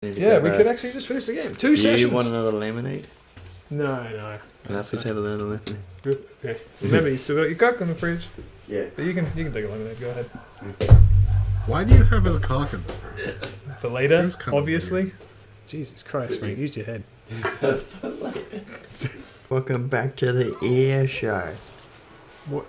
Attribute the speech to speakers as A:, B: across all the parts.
A: Yeah, we could actually just finish the game. Two
B: Do
A: sessions.
B: you want another lemonade?
A: No.
B: And that's each other another lemonade.
A: Okay. Remember, you still got your cock in the fridge.
B: Yeah.
A: But you can take a lemonade. Go ahead.
C: Why do you have his cock in the fridge?
A: For later,
C: Seems kinda
A: obviously. Jesus Christ, Frank, use your head.
B: Welcome back to the ear show.
A: What?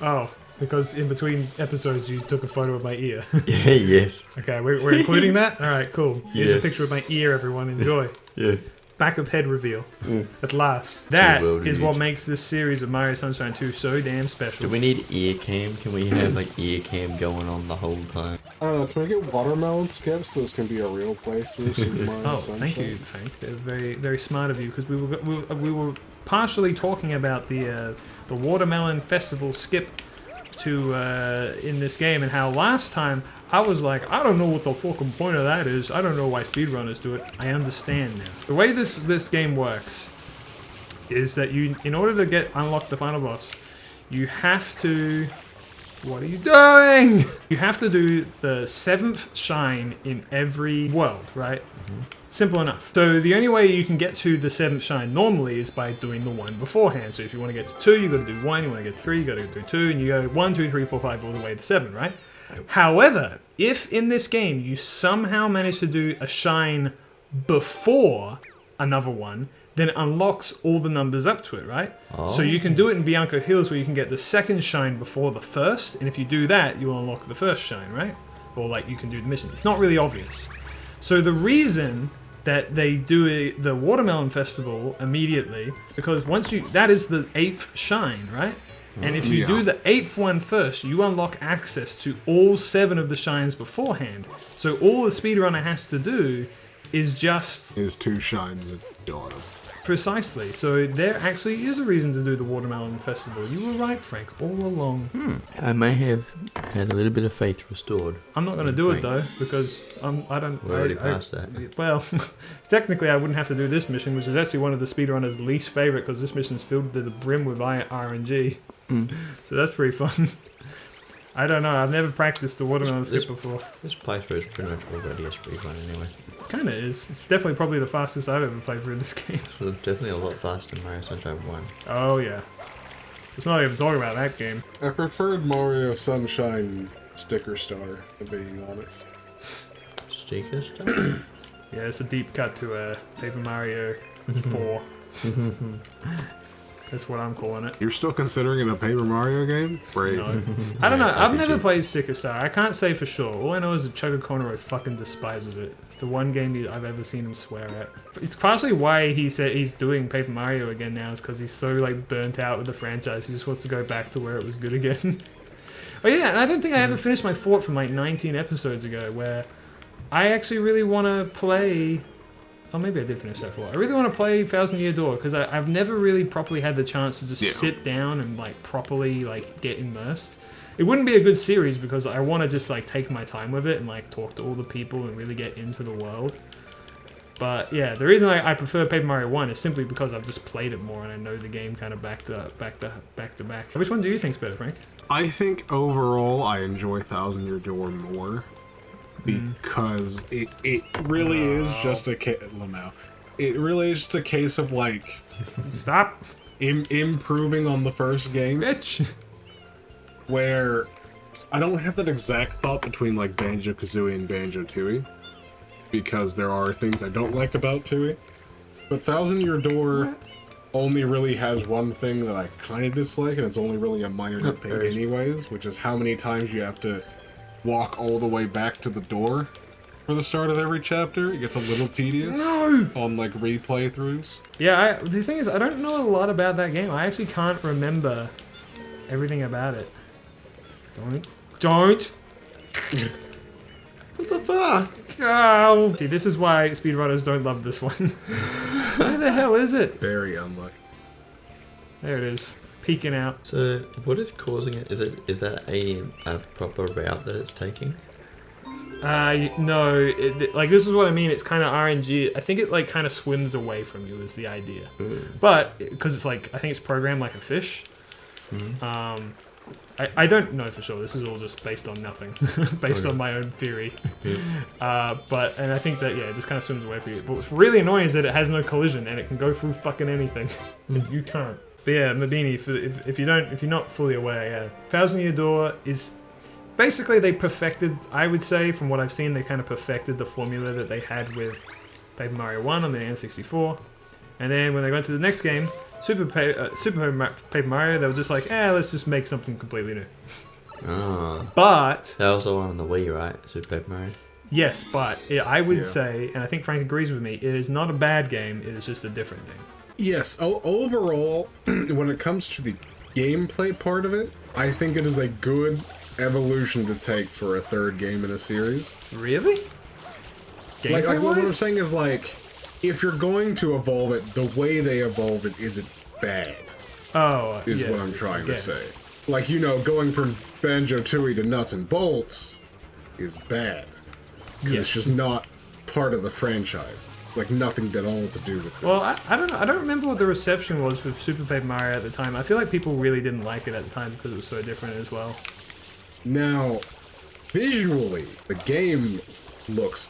A: Oh, because in between episodes you took a photo of my ear.
B: Yeah, yes.
A: Okay, we're including that? Alright, cool. Here's a
B: Yeah.
A: picture of my ear, everyone. Enjoy.
B: Yeah.
A: Back of head reveal. At last. That
B: well
A: is what
B: read.
A: makes this series of Mario Sunshine 2 so damn special.
B: Do we need ear cam? Can we have like ear cam going on the whole time?
C: I don't know, can I get watermelon skips so this can be a real playthrough? Super Mario
A: Oh,
C: Sunshine?
A: thank you, Frank. They're very, very smart of you because we were partially talking about the watermelon festival skip to in this game and how last time I was like, I don't know what the fucking point of that is. I don't know why speedrunners do it. I understand now. The way this game works is that you, in order to unlock the final boss, you have to. What are you doing? You have to do the 7th shine in every world, right? Simple enough. So the only way you can get to the 7th shine normally is by doing the one beforehand. So if you want to get to 2, you got to do 1. You want to get to 3, you got to do 2, and you go 1, 2, 3, 4, 5 all the way to 7, right? However, if in this game you somehow manage to do a shine before another one, then it unlocks all the numbers up to it, right? So you can do it in Bianco Hills where you can get the 2nd shine before the 1st, and if you do that, you'll unlock the 1st shine, right? Or like you can do the mission. It's not really obvious. So the reason that they do the Watermelon Festival immediately, because that is the 8th shine, right? And if you do the 8th one first, you unlock access to all 7 of the shines beforehand. So all the speedrunner has to do is just...
C: His 2 shines at dawn.
A: Precisely. So there actually is a reason to do the Watermelon Festival. You were right, Frank, all along.
B: I may have had a little bit of faith restored.
A: I'm not going to do it though, because I don't...
B: We're already past that.
A: Well, technically I wouldn't have to do this mission, which is actually one of the speedrunners' least favourite, because this mission's filled to the brim with RNG. So that's pretty fun. I don't know, I've never practiced the Watermelon skip before.
B: This playthrough is pretty much already a speedrun anyway.
A: Kinda is. It's definitely probably the fastest I've ever played through this game.
B: So it's definitely a lot faster than Mario Sunshine 1.
A: Oh yeah. Let's not even talk about that game.
C: I preferred Mario Sunshine sticker starter, to being honest.
B: Sticker stuff?
A: Yeah, it's a deep cut to Paper Mario 4. That's what I'm calling it.
C: You're still considering it a Paper Mario game? Brave.
A: No. I don't know. I've never
B: RPG.
A: played Sticker Star. I can't say for sure. All I know is that Chugga Conroy fucking despises it. It's the one game I've ever seen him swear at. It's partially why he said he's doing Paper Mario again now, is because he's so like burnt out with the franchise. He just wants to go back to where it was good again. Oh yeah, and I don't think I ever finished my fort from like 19 episodes ago, where I actually really want to play... Oh, maybe I did finish that fort. I really want to play Thousand Year Door, because I've never really properly had the chance to just sit down and like properly like get immersed. It wouldn't be a good series because I want to just like take my time with it and like talk to all the people and really get into the world. But yeah, the reason I prefer Paper Mario 1 is simply because I've just played it more and I know the game kind of back to back. Which one do you think's better, Frank?
C: I think overall I enjoy Thousand Year Door more. Because it really is just a case... It really is just a case of like...
A: Stop!
C: Improving on the first game.
A: Bitch!
C: Where I don't have that exact thought between like Banjo-Kazooie and Banjo-Tooie, because there are things I don't like about Tooie. But Thousand Year Door only really has one thing that I kind of dislike, and it's only really a minor nitpick anyways, which is how many times you have to walk all the way back to the door for the start of every chapter. It gets a little tedious on like replay throughs.
A: Yeah, the thing is, I don't know a lot about that game. I actually can't remember everything about it. Don't!
B: What the fuck?
A: Oh. See, this is why speedrunners don't love this one. Where the hell is it?
C: Very unlucky.
A: There it is. Peeking out.
B: So, what is causing it? Is that a proper route that it's taking?
A: No, like this is what I mean. It's kind of RNG. I think it like kind of swims away from you is the idea. But because it's like I think it's programmed like a fish. I don't know for sure. This is all just based on nothing, based on my own theory. And I think that yeah, it just kind of swims away from you. But what's really annoying is that it has no collision and it can go through fucking anything. You can't. But yeah, Mabini, if you're not fully aware, yeah, Thousand Year Door is basically they perfected. I would say from what I've seen, they kind of perfected the formula that they had with Paper Mario 1 on the N64, and then when they went to the next game. Super Paper Mario, they were just like, let's just make something completely new.
B: Oh.
A: But
B: That was the one on the Wii, right? Super Paper Mario?
A: yes, but I would say, and I think Frank agrees with me, it is not a bad game, it is just a different game.
C: Yes, overall, when it comes to the gameplay part of it, I think it is a good evolution to take for a third game in a series.
A: Really?
C: Like what I'm
A: Gameplay-wise?
C: saying is like, if you're going to evolve it, the way they evolve it isn't bad,
A: Oh,
C: is
A: yeah,
C: what I'm trying to
A: yes.
C: say. Like, going from Banjo-Tooie to Nuts and Bolts is bad. Because
A: Yes.
C: it's just not part of the franchise. Like, nothing at all to do with this.
A: Well, I don't know. I don't remember what the reception was with Super Paper Mario at the time. I feel like people really didn't like it at the time because it was so different as well.
C: Now, visually, the game looks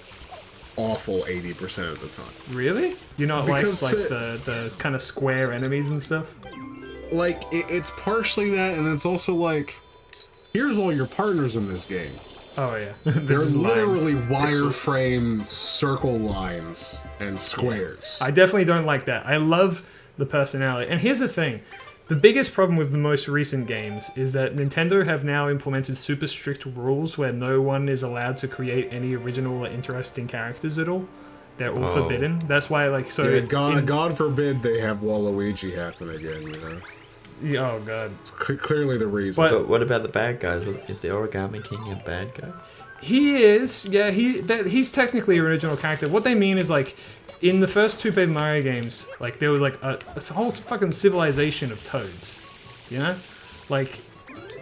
C: awful 80% of the time.
A: Really? You not
C: Because,
A: like the kind of square enemies and stuff?
C: Like, it's partially that, and it's also like, here's all your partners in this game.
A: Oh yeah.
C: They're
A: There's
C: literally
A: lines.
C: wireframe circle lines and squares.
A: I definitely don't like that. I love the personality. And here's the thing. The biggest problem with the most recent games is that Nintendo have now implemented super strict rules where no one is allowed to create any original or interesting characters at all. They're all
B: Oh.
A: forbidden. That's why, like, so...
C: Yeah, God forbid they have Waluigi happen again, you know?
A: Oh, God.
C: It's clearly the reason.
A: But-
B: But what about the bad guys? Is the Origami King a bad guy?
A: He is, yeah, he's technically an original character. What they mean is, like, in the first two Paper Mario games, like, there was, like, a whole fucking civilization of toads, you know? Like,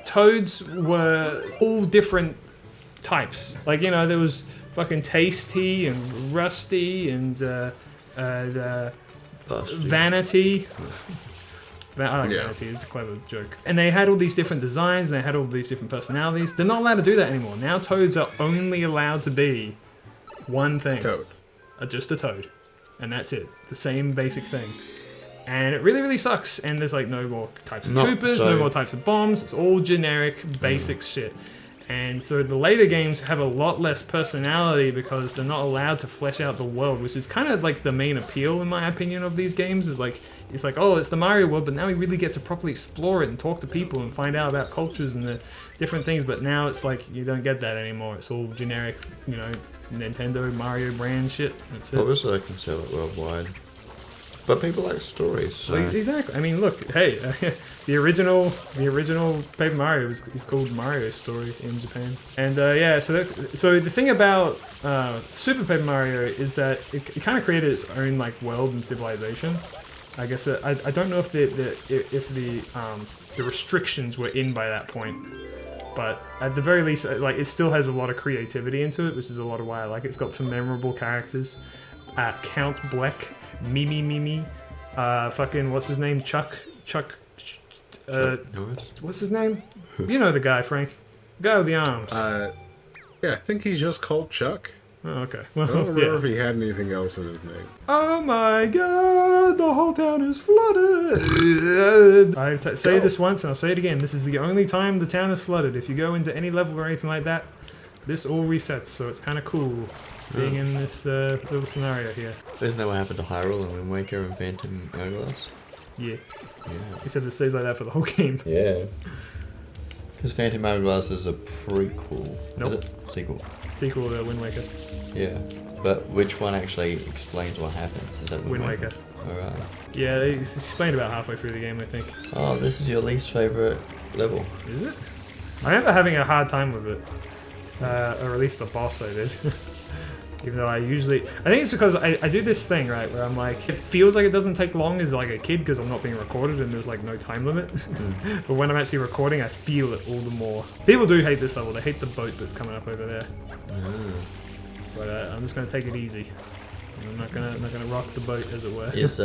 A: toads were all different types. Like, you know, there was fucking Tasty and Rusty and,
B: Busty.
A: Vanity. I like
C: Yeah.
A: Vanity, it's a clever joke. And they had all these different designs, and they had all these different personalities. They're not allowed to do that anymore. Now toads are only allowed to be one thing.
C: Toad.
A: Just a toad. And that's it. The same basic thing. And it really, really sucks. And there's like no more types of
B: Not
A: troopers,
B: so-
A: no more types of bombs. It's all generic, basic shit. And so the later games have a lot less personality because they're not allowed to flesh out the world, which is kind of like the main appeal, in my opinion, of these games. Is like, it's like, oh, it's the Mario world, but now we really get to properly explore it and talk to people and find out about cultures and the different things. But now it's like you don't get that anymore. It's all generic, you know, Nintendo, Mario brand shit. That's it.
B: Obviously, I can sell it worldwide. But people like stories, so...
A: Like, exactly. I mean, look, hey, the original Paper Mario is called Mario Story in Japan, and yeah. So the thing about Super Paper Mario is that it kind of created its own like world and civilization. I guess I don't know if the restrictions were in by that point, but at the very least, like it still has a lot of creativity into it, which is a lot of why I like it. It's got some memorable characters. Count Bleck. Mimi, fucking what's his name? Chuck,
B: Norris?
A: what's his name? You know the guy, Frank. The guy with the arms.
C: Yeah, I think he's just called Chuck.
A: Oh, okay.
C: I don't
A: Well,
C: remember
A: yeah.
C: if he had anything else in his name.
A: Oh my god, the whole town is flooded. I say this once and I'll say it again. This is the only time the town is flooded. If you go into any level or anything like that, this all resets, so it's kind of cool being in this little scenario here.
B: Isn't that what happened to Hyrule and Wind Waker and Phantom Hourglass?
A: Yeah.
B: Yeah.
A: He said it stays like that for the whole game.
B: Yeah. Because Phantom Hourglass is a prequel.
A: Nope.
B: Is it? Sequel.
A: Sequel to Wind Waker.
B: Yeah. But which one actually explains what happens? Is that
A: Wind Waker.
B: Alright.
A: Yeah, it's explained about halfway through the game, I think.
B: Oh, this is your least favourite level.
A: Is it? I remember having a hard time with it. Or at least the boss I did. Even though I think it's because I do this thing, right, where I'm like, it feels like it doesn't take long as like a kid because I'm not being recorded and there's like no time limit. But when I'm actually recording, I feel it all the more. People do hate this level. They hate the boat that's coming up over there. But I'm just gonna take it easy. I'm not gonna rock the boat, as it were.
B: Is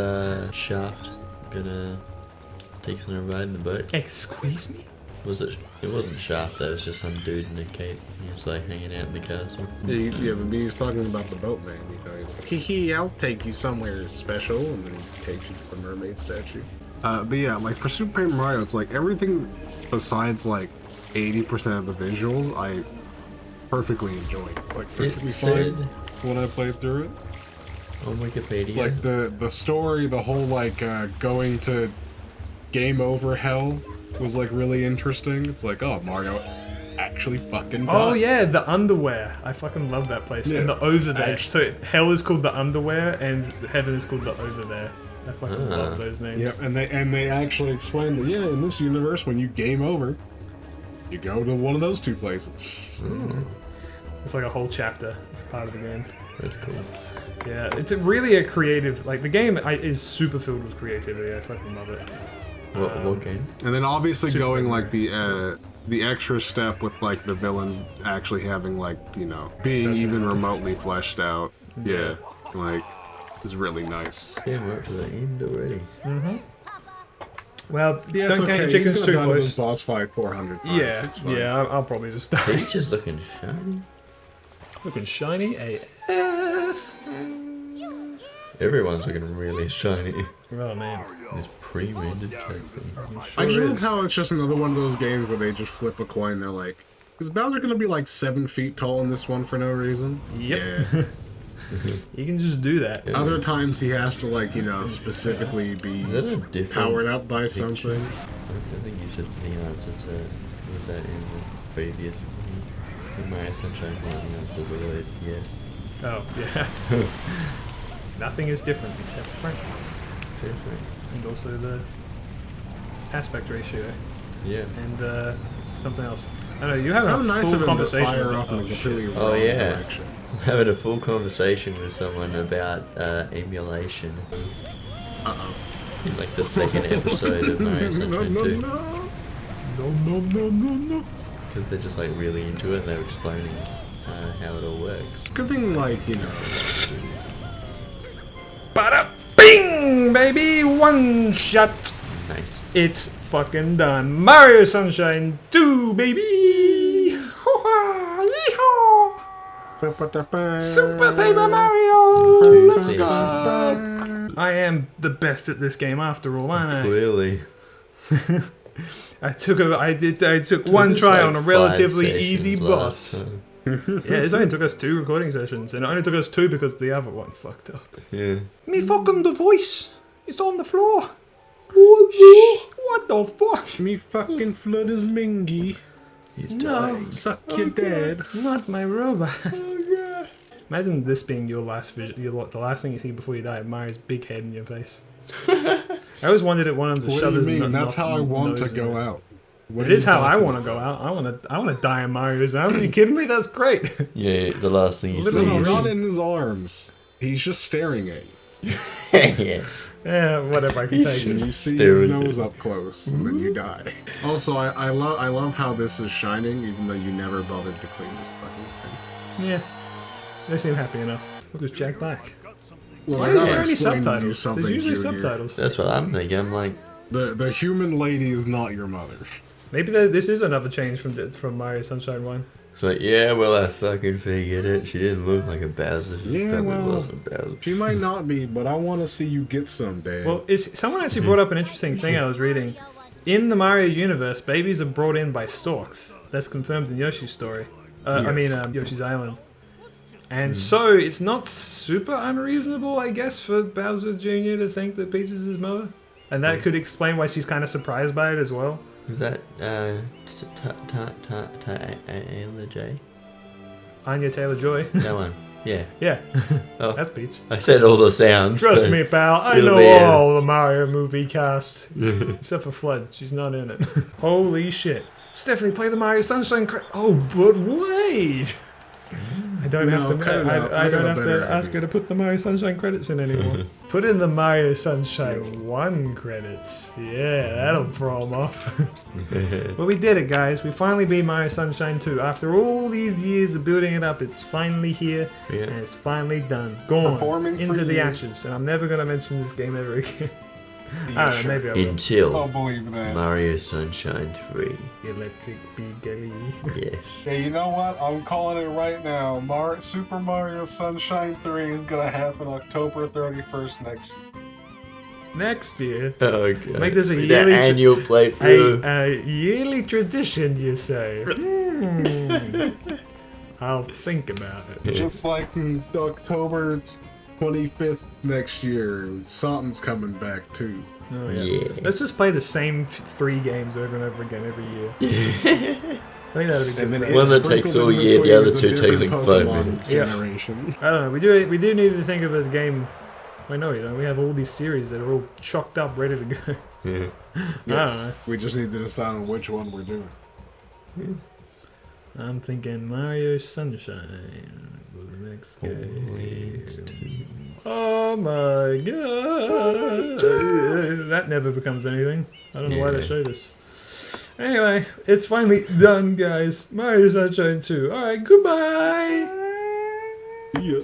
B: Shaft gonna take us on a ride in the boat?
A: Excuse me?
B: Was it? It wasn't Shaft. That was just some dude in a cape. He was like hanging out in the castle.
C: Yeah, but he's talking about the boatman. You know, he's like, hee, I'll take you somewhere special, and then he takes you to the mermaid statue. But yeah, like for Super Paper Mario, it's like everything besides like 80% of the visuals, I perfectly enjoyed. Like perfectly fine when I played through it.
B: On Wikipedia.
C: Like the story, the whole like going to game over hell was like really interesting. It's like, oh, Mario actually fucking died.
A: Oh yeah, the underwear. I fucking love that place.
C: Yeah.
A: And the over there.
C: Actually-
A: So hell is called the underwear, and heaven is called the over there. I fucking love those names.
C: Yep, and they actually explained that in this universe, when you game over, you go to one of those two places.
A: It's like a whole chapter. It's part of the game.
B: That's cool.
A: Yeah, it's really a creative. Like the game is super filled with creativity. I fucking love it.
B: What game?
C: And then obviously
A: Super
C: going
A: Mario.
C: like the extra step with like the villains actually having like, you know, being even remotely fleshed out. Yeah, like is really nice.
B: Yeah, we're up to the end already.
A: Well,
C: Yeah,
A: don't count your chickens too close.
C: boss fight 400 times.
A: Yeah,
C: It's fine.
A: yeah, I'll probably just die.
B: Peach is looking shiny.
A: Looking shiny AF.
B: Everyone's looking really shiny.
A: Oh man.
B: This pre-rendered cutscene.
C: I just
A: Sure
C: love
A: is.
C: how it's just another one of those games where they just flip a coin. They're like, is Bowser gonna be like 7 feet tall in this one for no reason?
A: Yep.
C: Yeah.
A: You can just do that.
B: Yeah.
C: Other times he has to like, you know, specifically be
B: Is that a different
C: powered up by
B: picture?
C: something.
B: I think you said the answer to was that in the previous in Mario Sunshine one. The answer is always yes.
A: Oh yeah. Nothing is different except Frank,
B: So right.
A: and also the aspect ratio,
B: Yeah.
A: and something else. I don't know. You have
C: How
A: a
C: nice
A: full
C: of him to
A: conversation.
C: fire
A: about-
C: off in a
A: oh, shit.
C: completely
B: Oh,
C: wrong
B: yeah.
C: direction.
B: I'm having a full conversation with someone about emulation
C: Uh-oh.
B: in like the second episode of Mario Sunshine 2.
A: No, no, no, no, no.
B: Because they're just like really into it and they're explaining how it all works.
C: Good thing, like, you know,
A: Bada bing, baby, one shot.
B: Nice.
A: It's fucking done. Mario Sunshine 2, baby. Hoo-ha, yee-haw. Super Paper Mario.
B: Two
A: Let's
B: seconds.
A: go. I am the best at this game after all, aren't I?
B: Clearly.
A: I took one
B: It's
A: try
B: like
A: on a
B: 5
A: relatively
B: sessions
A: easy
B: last
A: boss.
B: time.
A: Yeah, it only took us 2 recording sessions, and it only took us 2 because the other one fucked up.
B: Yeah.
A: Me fucking device! It's on the floor! What the fuck?
C: me fucking flood is Mingy.
B: He's
A: No.
B: dying.
C: Suck your dad.
A: Not my robot. Imagine this being your last the last thing you see before you die, Mario's big head in your face. I always wanted it one of them to
C: What
A: shove
C: do
A: his
C: you mean?
A: nut-
C: That's how I want to
A: nose in
C: go
A: it.
C: out. What
A: It
C: are
A: is
C: you
A: how I
C: talking
A: want to go out. I want to die in Mario's arms. Are you kidding me? That's great.
B: Yeah, the last thing you see
C: No,
B: is
C: not
B: just...
C: in his arms. He's just staring at you.
B: yes.
A: Yeah, whatever. I can
B: He's
A: take
C: And
A: it.
C: you see his
B: Staring
C: nose
B: at
C: up close, and then you die. Also, I love how this is shining, even though you never bothered to clean this fucking thing.
A: Yeah, they seem happy enough. Look, it's Jack Black.
C: Well,
A: Why
C: I
A: is
C: gotta
A: there any
C: explain to you
A: subtitles?
C: something,
A: There's usually
C: Junior.
A: subtitles.
B: That's what I'm thinking. I'm like,
C: The human lady is not your mother.
A: Maybe this is another change from Mario Sunshine 1.
B: it's like, yeah, well, I fucking figured it. She didn't look like a Bowser. She
C: Yeah,
B: probably
C: well,
B: wasn't a Bowser.
C: She might not be, but I want to see you get some, Dad.
A: Well, someone actually brought up an interesting thing I was reading. In the Mario universe, babies are brought in by storks. That's confirmed in Yoshi's story. I
C: Yes.
A: mean, Yoshi's Island. And so it's not super unreasonable, I guess, for Bowser Jr. to think that Peach is his mother. And that could explain why she's kind of surprised by it as well.
B: Was that, Ayla J?
A: Anya Taylor-Joy.
B: That one. Yeah.
A: Yeah,
B: Oh,
A: that's Peach.
B: I said all the sounds.
A: Trust
B: but-
A: me, pal. I
B: It'll
A: know
B: be in.
A: all the Mario movie cast. Except for Flood. She's not in it. Holy shit. Stephanie, play the Mario Sunshine Oh, but wait! I don't
C: No,
A: have to.
C: cut it out.
A: I
C: I got
A: don't
C: a
A: have
C: better
A: to ask
C: idea.
A: her to put the Mario Sunshine credits in anymore. Put in the Mario Sunshine 1 credits. Yeah, that'll throw them off. But we did it, guys. We finally beat Mario Sunshine 2. After all these years of building it up, it's finally here.
B: Yeah.
A: And it's finally done. Gone
C: Performing for
A: into the
C: you.
A: ashes. And I'm never going to mention this game ever again. I don't know, maybe I will.
B: Until
C: I'll believe that.
B: Mario Sunshine 3.
A: Electric Beagle.
B: Yes.
C: Hey, you know what? I'm calling it right now. Super Mario Sunshine 3 is gonna happen October 31st next year.
A: Next year.
B: Oh god.
A: Make this a
B: With
A: yearly
B: that annual playthrough.
A: A yearly tradition, you say? I'll think about it.
C: Just like October 25th next year, something's coming back too.
A: Oh, yeah.
B: Yeah.
A: Let's just play the same 3 games over and over again every year. I think that would be good.
C: And then
A: for
C: it's
B: One
A: us.
B: that takes
C: sprinkled
B: all
C: in
B: year, the
C: between
B: other
C: is a
B: two take
C: different
B: like 5
C: Pokemon
B: minutes.
A: Yeah.
C: generation.
A: I don't know. We do need to think of a game. I know, you know, we have all these series that are all chocked up, ready to go.
B: Yeah.
A: I don't know.
C: We just need to decide on which one we're doing.
A: I'm thinking Mario Sunshine was the next game. Oh my god! That never becomes anything. I don't know why they
B: Yeah.
A: show this. Anyway, it's finally done, guys. Mario Sunshine 2. Alright, goodbye!
C: Yeah.